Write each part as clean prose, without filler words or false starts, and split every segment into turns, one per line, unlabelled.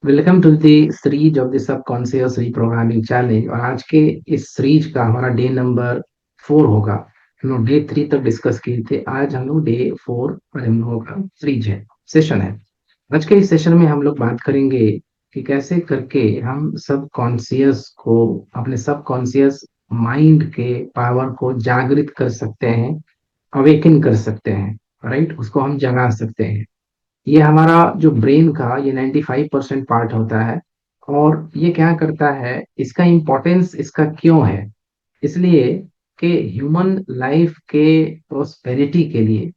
Welcome to the series of the subconscious reprogramming challenge. और आज के इस सीरीज का हमारा डे नंबर 4 होगा। हम लोग डे 3 तक डिस्कस किए थे, आज हम लोग डे 4 पर हम लोगों का सीरीज है, सेशन है। आज के इस सेशन में हम लोग बात करेंगे कि कैसे करके हम सबकॉन्शियस को, अपने सबकॉन्शियस माइंड के पावर को जागृत कर सकते हैं, अवेकन कर सकते हैं। राइट, उसको हम जगा सकते हैं। ये हमारा जो ब्रेन का ये 95% पार्ट होता है। और ये क्या करता है, इसका इम्पोर्टेंस इसका क्यों है? इसलिए कि ह्यूमन लाइफ के प्रोस्पेरिटी के लिए,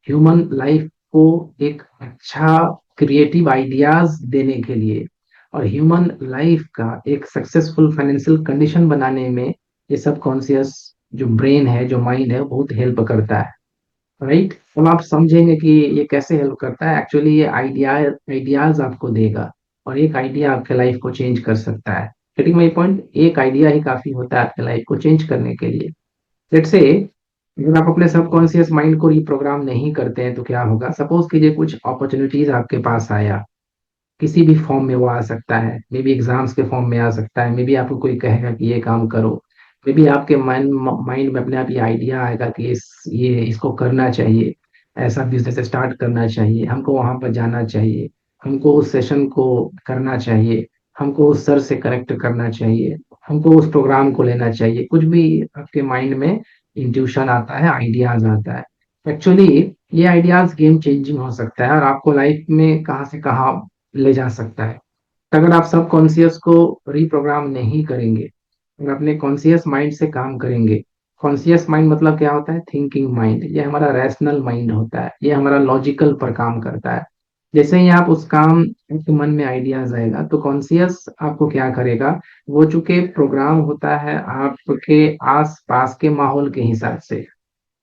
ह्यूमन लाइफ को एक अच्छा क्रिएटिव आइडियाज देने के लिए, और ह्यूमन लाइफ का एक सक्सेसफुल फाइनेंशियल कंडीशन बनाने में ये सब कॉन्शियस जो ब्रेन है, जो माइंड है, वो बहुत हेल्प करता है। राइट, अब आप समझेंगे कि ये कैसे हेल्प करता है। एक्चुअली ये आइडियाज आपको देगा, और एक आइडिया आपके लाइफ को चेंज कर सकता है। Getting my point? एक आइडिया ही काफी होता है आपके लाइफ को चेंज करने के लिए। लेट्स से अगर आप अपने सबकॉन्शियस माइंड को रिप्रोग्राम नहीं करते हैं तो क्या होगा। सपोज कीजिए कुछ अपॉर्चुनिटीज आपके पास आया, किसी भी फॉर्म में वो आ सकता है, मे बी एग्जाम्स के फॉर्म में आ सकता है, मे बी आपको कोई कहेगा कि ये काम करो, मे बी आपके माइंड माइंड में अपने आप ये आइडिया आएगा कि ये इसको करना चाहिए, ऐसा बिजनेस स्टार्ट करना चाहिए, हमको वहां पर जाना चाहिए, हमको उस सेशन को करना चाहिए, हमको उस सर से कनेक्ट करना चाहिए, हमको उस प्रोग्राम को लेना चाहिए। कुछ भी आपके माइंड में इंट्यूशन आता है, आइडियाज आता है। एक्चुअली ये आइडियाज गेम चेंजिंग हो सकता है और आपको लाइफ में कहाँ से कहाँ ले जा सकता है। अगर आप सब कॉन्शियस को रिप्रोग्राम नहीं करेंगे, अगर अपने कॉन्शियस माइंड से काम करेंगे। कॉन्शियस माइंड मतलब क्या होता है? Thinking mind. ये हमारा रैशनल माइंड होता है, ये हमारा लॉजिकल पर काम करता है। जैसे ही आप उस काम, आपके मन में आइडियाज आएगा तो कॉन्शियस आपको क्या करेगा, वो चूंकि प्रोग्राम होता है आपके आस पास के माहौल के हिसाब से,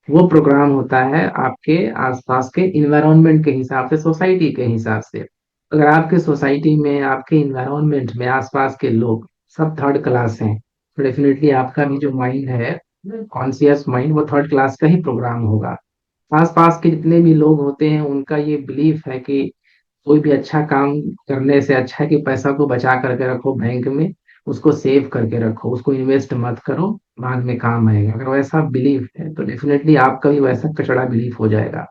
वो प्रोग्राम होता है आपके आसपास के इन्वायरमेंट के हिसाब से, सोसाइटी के हिसाब से। अगर आपके सोसाइटी में, आपके इन्वायरमेंट में आसपास के लोग सब थर्ड क्लास हैं, तो डेफिनेटली आपका भी जो माइंड है, कॉन्शियस माइंड, वो थर्ड क्लास का ही प्रोग्राम होगा। आसपास के जितने भी लोग होते हैं उनका ये बिलीफ है कि कोई भी अच्छा काम करने से अच्छा है कि पैसा को बचा करके रखो बैंक में, उसको सेव करके रखो, उसको इन्वेस्ट मत करो, बाद में काम आएगा। अगर वैसा बिलीफ है तो डेफिनेटली आपका भी वैसा कचड़ा बिलीफ हो जाएगा।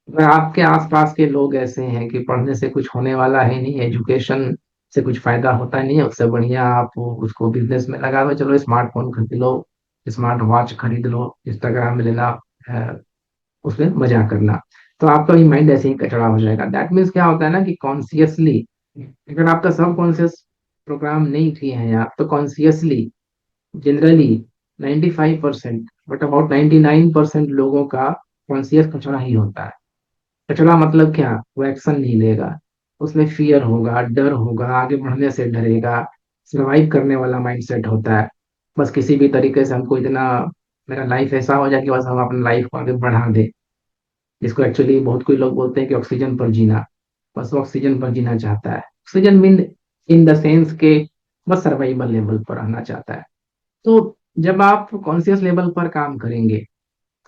अगर आपके आसपास के लोग ऐसे हैं कि पढ़ने से कुछ होने वाला है नहीं, एजुकेशन से कुछ फायदा होता नहीं है, उससे बढ़िया आप उसको बिजनेस में लगा दो, चलो स्मार्टफोन खरीद लो, स्मार्ट वॉच खरीद लो, इंस्टाग्राम में लेना, उसमें मजा करना, तो आपका भी माइंड ऐसे ही कचड़ा हो जाएगा। दैट मीन्स क्या होता है ना कि कॉन्सियसली, अगर आपका सब कॉन्शियस प्रोग्राम नहीं किए हैं आप, तो कॉन्सियसली जनरली 95%, बट अबाउट 99% लोगों का कॉन्सियस कचड़ा ही होता है। कचड़ा मतलब क्या? वो एक्शन नहीं लेगा, उसमें फियर होगा, डर होगा, आगे बढ़ने से डरेगा, सर्वाइव करने वाला माइंडसेट होता है। बस किसी भी तरीके से हमको इतना, मेरा लाइफ ऐसा हो जाए कि बस हम अपनी लाइफ को आगे बढ़ा दे, जिसको एक्चुअली बहुत कोई लोग बोलते हैं कि ऑक्सीजन पर जीना। बस वो ऑक्सीजन पर जीना चाहता है। Oxygen mean in the sense के बस सर्वाइवल लेवल पर रहना चाहता है। तो जब आप कॉन्शियस लेवल पर काम करेंगे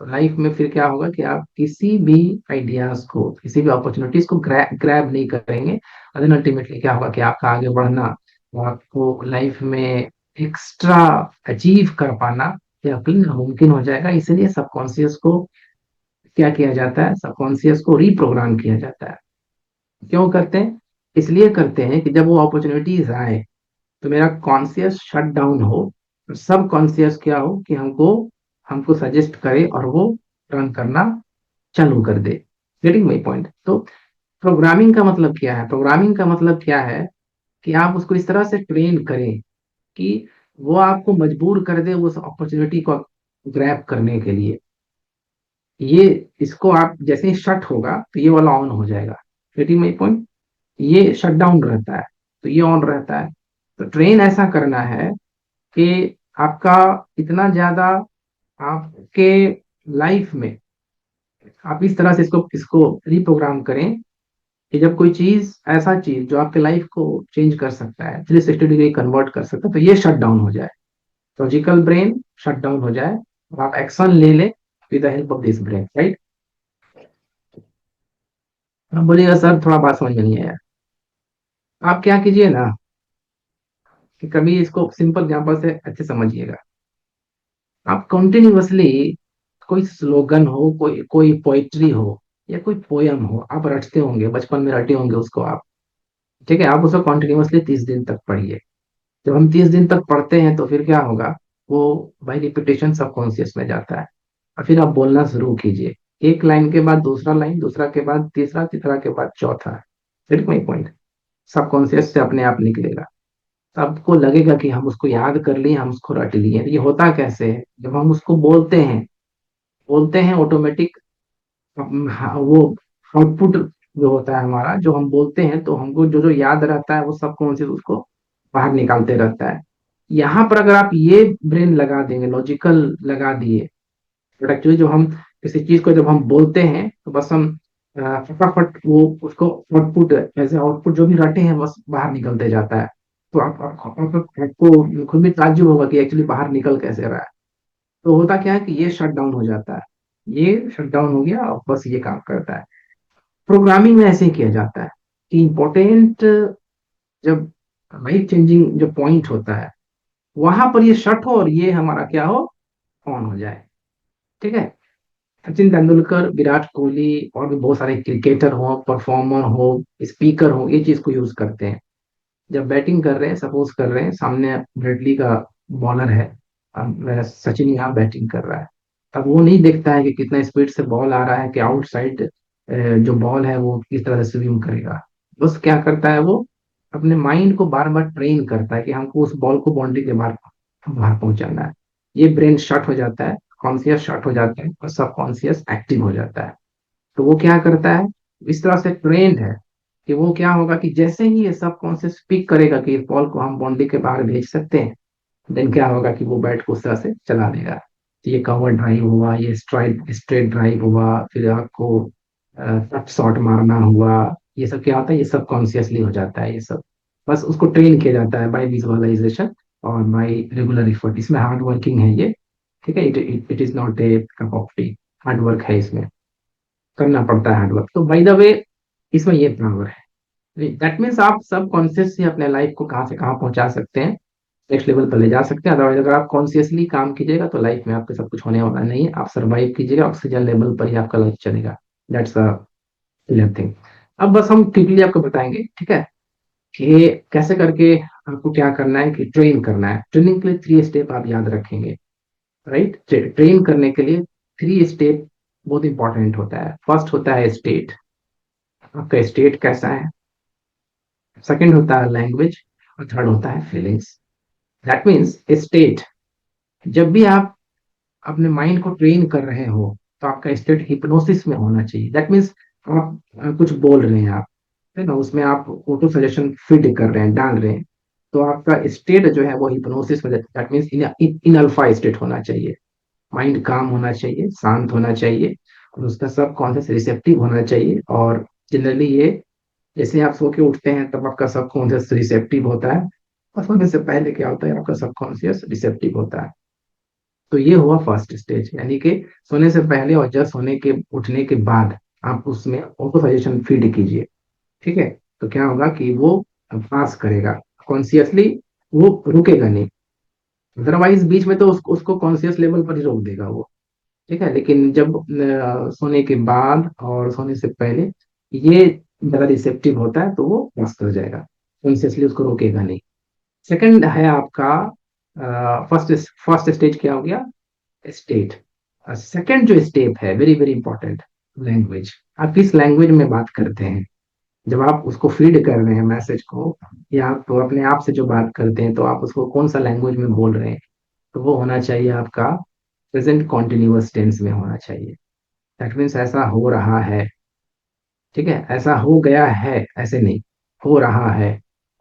तो लाइफ में फिर क्या होगा कि आप किसी भी आइडियाज को, किसी भी अपॉर्चुनिटीज को ग्रैब नहीं करेंगे। और देन अल्टीमेटली क्या होगा कि आपका आगे बढ़ना, और आपको लाइफ में एक्स्ट्रा अचीव कर पाना या फिर नामुमकिन हो जाएगा। इसीलिए सबकॉन्शियस को क्या किया जाता है, सबकॉन्शियस को रिप्रोग्राम किया जाता है। क्यों करते हैं? इसलिए करते हैं कि जब वो अपॉर्चुनिटीज आए तो मेरा कॉन्शियस शट डाउन हो, सब कॉन्शियस क्या हो कि हमको हमको सजेस्ट करे और वो रन करना चालू कर दे। Getting my point? तो प्रोग्रामिंग का मतलब क्या है? प्रोग्रामिंग का मतलब क्या है कि आप उसको इस तरह से ट्रेन करें कि वो आपको मजबूर कर दे उस अपॉर्चुनिटी को ग्रैब करने के लिए। ये, इसको आप जैसे ही शट होगा तो ये वाला ऑन हो जाएगा। Getting my point? ये शट डाउन रहता है तो ये ऑन रहता है। तो ट्रेन ऐसा करना है कि आपका इतना ज्यादा आपके लाइफ में, आप इस तरह से इसको इसको रिप्रोग्राम करें कि जब कोई चीज, ऐसा चीज जो आपके लाइफ को चेंज कर सकता है, 360 डिग्री कन्वर्ट कर सकता है, तो ये शट डाउन हो जाए, लॉजिकल ब्रेन शट डाउन हो जाए, और आप एक्शन ले ले with the help of this brain. Right? आप बोलिएगा सर थोड़ा बात समझ में नहीं आया। आप क्या कीजिए ना, कि कभी इसको सिंपल एग्जांपल से अच्छे समझिएगा। आप कंटिन्यूअसली कोई स्लोगन हो, कोई कोई पोइट्री हो या कोई पोयम हो, आप रटते होंगे, बचपन में रटे होंगे उसको आप। ठीक है, आप उसको कंटिन्यूअसली 30 दिन तक पढ़िए। जब हम 30 दिन तक पढ़ते हैं तो फिर क्या होगा, वो बाई रिपीटेशन सबकॉन्शियस में जाता है। और फिर आप बोलना शुरू कीजिए, एक लाइन के बाद दूसरा लाइन, दूसरा के बाद तीसरा, तीसरा के बाद चौथा। फिर कोई पॉइंट सबकॉन्शियस से अपने आप निकलेगा। सबको लगेगा कि हम उसको याद कर लिए, हम उसको रट लिए। ये होता कैसे है, जब हम उसको बोलते हैं ऑटोमेटिक वो आउटपुट जो होता है हमारा, जो हम बोलते हैं तो हमको जो जो याद रहता है वो सबकॉन्शियस उसको बाहर निकालते रहता है। यहाँ पर अगर आप ये ब्रेन लगा देंगे, लॉजिकल लगा दिए, बट एक्चुअली जो हम किसी चीज को जब हम बोलते हैं तो बस हम फटाफट वो उसको आउटपुट, ऐसे आउटपुट जो भी रटे हैं बस बाहर निकलते जाता है। तो आपको खुद भी ताज्जुब होगा कि एक्चुअली बाहर निकल कैसे रहा है। तो होता क्या है कि ये शट डाउन हो जाता है, ये शट डाउन हो गया और बस ये काम करता है। प्रोग्रामिंग में ऐसे ही किया जाता है कि इम्पोर्टेंट, जब लाइफ चेंजिंग जो पॉइंट होता है वहां पर ये शट हो और ये हमारा क्या हो, ऑन हो जाए। ठीक है, सचिन तेंदुलकर, विराट कोहली और भी बहुत सारे क्रिकेटर हो, परफॉर्मर हो, स्पीकर हो, ये चीज को यूज करते हैं। जब बैटिंग कर रहे हैं, सपोज कर रहे हैं सामने ब्रेडली का बॉलर है, अब सचिन यहाँ बैटिंग कर रहा है, तब वो नहीं देखता है कि कितना स्पीड से बॉल आ रहा है, कि आउटसाइड जो बॉल है वो किस तरह से स्विम करेगा। बस क्या करता है वो, अपने माइंड को बार बार ट्रेन करता है कि हमको उस बॉल को बाउंड्री के बाहर बाहर पहुंचाना है। ये ब्रेन शट हो जाता है, कॉन्शियस शट हो जाता है और सब कॉन्शियस एक्टिव हो जाता है। तो वो क्या करता है, इस तरह से ट्रेंड है कि वो क्या होगा कि जैसे ही ये सब कॉन्शियस स्पीक करेगा कि इस बॉल को हम बाउंड्री के बाहर भेज सकते हैं, देन क्या होगा कि वो बैट को उस तरह से चला देगा। तो ये कवर ड्राइव हुआ, ये स्ट्राइट स्ट्रेट ड्राइव हुआ, फिर आपको टच शॉट मारना हुआ, ये सब क्या होता है, ये सब कॉन्शियसली हो जाता है ये सब। बस उसको ट्रेन किया जाता है बाय विजुअलाइजेशन और बाय रेगुलर एफर्ट। इसमें हार्ड वर्किंग है ये। ठीक है, it is not a cup of T, hard work है इसमें, करना पड़ता है हार्ड वर्क। तो बाय द वे इसमें ये पावर है। दैट मीन्स आप सब कॉन्शियस से अपने लाइफ को कहाँ से कहाँ पहुंचा सकते हैं, नेक्स्ट लेवल पर ले जा सकते हैं। अदरवाइज अगर आप कॉन्शियसली काम कीजिएगा तो लाइफ में आपके सब कुछ होने वाला नहीं है, आप सर्वाइव कीजिएगा, ऑक्सीजन लेवल पर ही आपका लाइफ चलेगा। That's a clear thing. अब बस हम क्विकली आपको बताएंगे, ठीक है, कि कैसे करके आपको क्या करना है, कि ट्रेन करना है। ट्रेनिंग के लिए 3 स्टेप आप याद रखेंगे, राइट। ट्रेन करने के लिए 3 स्टेप बहुत इंपॉर्टेंट होता है। फर्स्ट होता है स्टेट, आपका स्टेट कैसा है। सेकंड होता है लैंग्वेज, और थर्ड होता है फीलिंग्स। दैट मीन्स स्टेट, जब भी आप अपने माइंड को ट्रेन कर रहे हो तो आपका स्टेट हिप्नोसिस में होना चाहिए। दैट मीन्स आप कुछ बोल रहे हैं आप, है ना, उसमें आप ऑटो सजेशन फीड कर रहे हैं, डाल रहे हैं, तो आपका स्टेट जो है वो हिप्नोसिस में, that means in alpha state होना चाहिए। माइंड काम होना चाहिए, शांत होना चाहिए, और उसका सब कॉन्शियस रिसेप्टिव होना चाहिए। और जनरली ये, जैसे आप सो के उठते हैं तब आपका सब कॉन्शियस रिसेप्टिव होता है, और सोने से पहले क्या होता है, आपका सब कॉन्शियस रिसेप्टिव होता है। तो ये हुआ फर्स्ट स्टेज, यानी कि सोने से पहले और जस्ट सोने के उठने के बाद आप उसमें ऑटो सजेशन फीड कीजिए। ठीक है, तो क्या होगा कि वो पास करेगा कॉन्शियसली, वो रुकेगा नहीं। अदरवाइज बीच में तो उसको कॉन्शियस लेवल पर ही रोक देगा वो। ठीक है, लेकिन जब सोने के बाद और सोने से पहले ये ज्यादा रिसेप्टिव होता है तो वो पास कर जाएगा, कॉन्शियसली उसको रोकेगा नहीं। सेकंड है आपका, फर्स्ट फर्स्ट स्टेज क्या हो गया, स्टेट। सेकंड जो स्टेप है, वेरी वेरी इंपॉर्टेंट, लैंग्वेज। आप किस लैंग्वेज में बात करते हैं, जब आप उसको फीड कर रहे हैं मैसेज को, या आप तो अपने आप से जो बात करते हैं तो आप उसको कौन सा लैंग्वेज में बोल रहे हैं, तो वो होना चाहिए आपका प्रेजेंट कॉन्टिन्यूअस टेंस में होना चाहिए। दैट मीन्स ऐसा हो रहा है। ठीक है, ऐसा हो गया है, ऐसे नहीं, हो रहा है।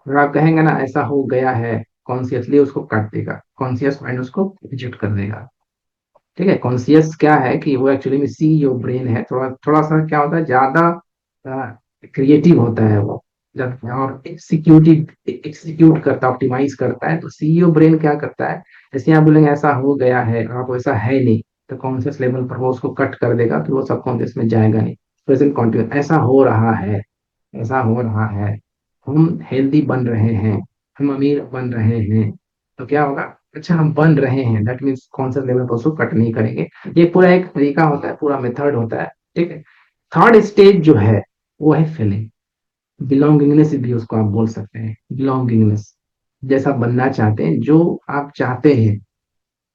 अगर आप कहेंगे ना ऐसा हो गया है, कॉन्शियसली उसको काट देगा, कॉन्शियस माइंड उसको रिजेक्ट कर देगा। ठीक है, कॉन्शियस क्या है कि वो एक्चुअली में सी योर ब्रेन है, थोड़ा थोड़ा सा क्या होता है, ज्यादा क्रिएटिव होता है वो, जब और एग्जीक्यूटिव एग्जीक्यूट करता है, ऑप्टिमाइज करता है। तो सीईओ ब्रेन क्या करता है, जैसे आप बोलेंगे ऐसा हो गया है, और आप ऐसा है नहीं, तो कॉन्शियस लेवल पर वो उसको कट कर देगा, फिर वो सबकॉन्शियस में जाएगा नहीं। प्रेजेंट कॉन्टिन्यूस, ऐसा हो रहा है, ऐसा हो रहा है, हम हेल्दी बन रहे हैं, हम अमीर बन रहे हैं, तो क्या होगा? अच्छा, हम बन रहे हैं, दैट मीन्स कौन सा लेवल पर उसको कट नहीं करेंगे। ये पूरा एक तरीका होता है, पूरा मेथड होता है। ठीक है। थर्ड स्टेज जो है वो है फीलिंग। बिलोंगिंगनेस भी उसको आप बोल सकते हैं, बिलोंगिंगनेस। जैसा बनना चाहते हैं, जो आप चाहते हैं,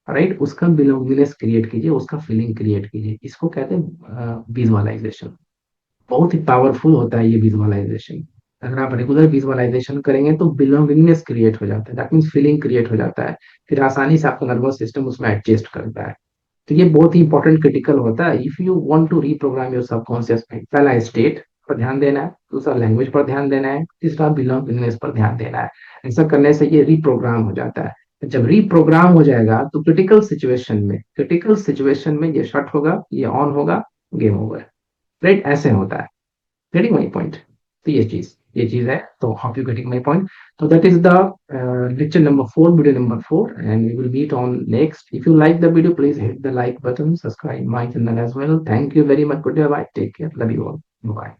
राइट, उसका बिलोंगिंगनेस क्रिएट कीजिए, उसका फीलिंग क्रिएट कीजिए। इसको कहते हैं विजुअलाइजेशन। बहुत ही पावरफुल होता है ये विजुअलाइजेशन। अगर आप रेगुलर विजुअलाइजेशन करेंगे तो बिलोंगिंगनेस क्रिएट हो जाता है, दैट मीन्स फीलिंग क्रिएट हो जाता है। फिर आसानी से आपका नर्वस सिस्टम उसमें एडजस्ट करता है। तो ये बहुत ही इंपॉर्टेंट क्रिटिकल होता है if you want to reprogram your subconscious mind. पहला स्टेट पर ध्यान देना है, दूसरा लैंग्वेज पर ध्यान देना है, तीसरा बिलोंगिंगनेस पर ध्यान देना है। ऐसा करने से ये रीप्रोग्राम हो जाता है। जब रीप्रोग्राम हो जाएगा तो क्रिटिकल सिचुएशन में ये शट होगा, ये ऑन होगा, गेम ओवर। राइट, ऐसे होता है। Getting my point? तो ये चीज है। तो hope you getting my point. So that is the lecture number 4, video number 4, and we will meet on next. If you like the video, please hit the like button, subscribe my channel as well. Thank you very much. Goodbye. Take care. Love you all. Bye.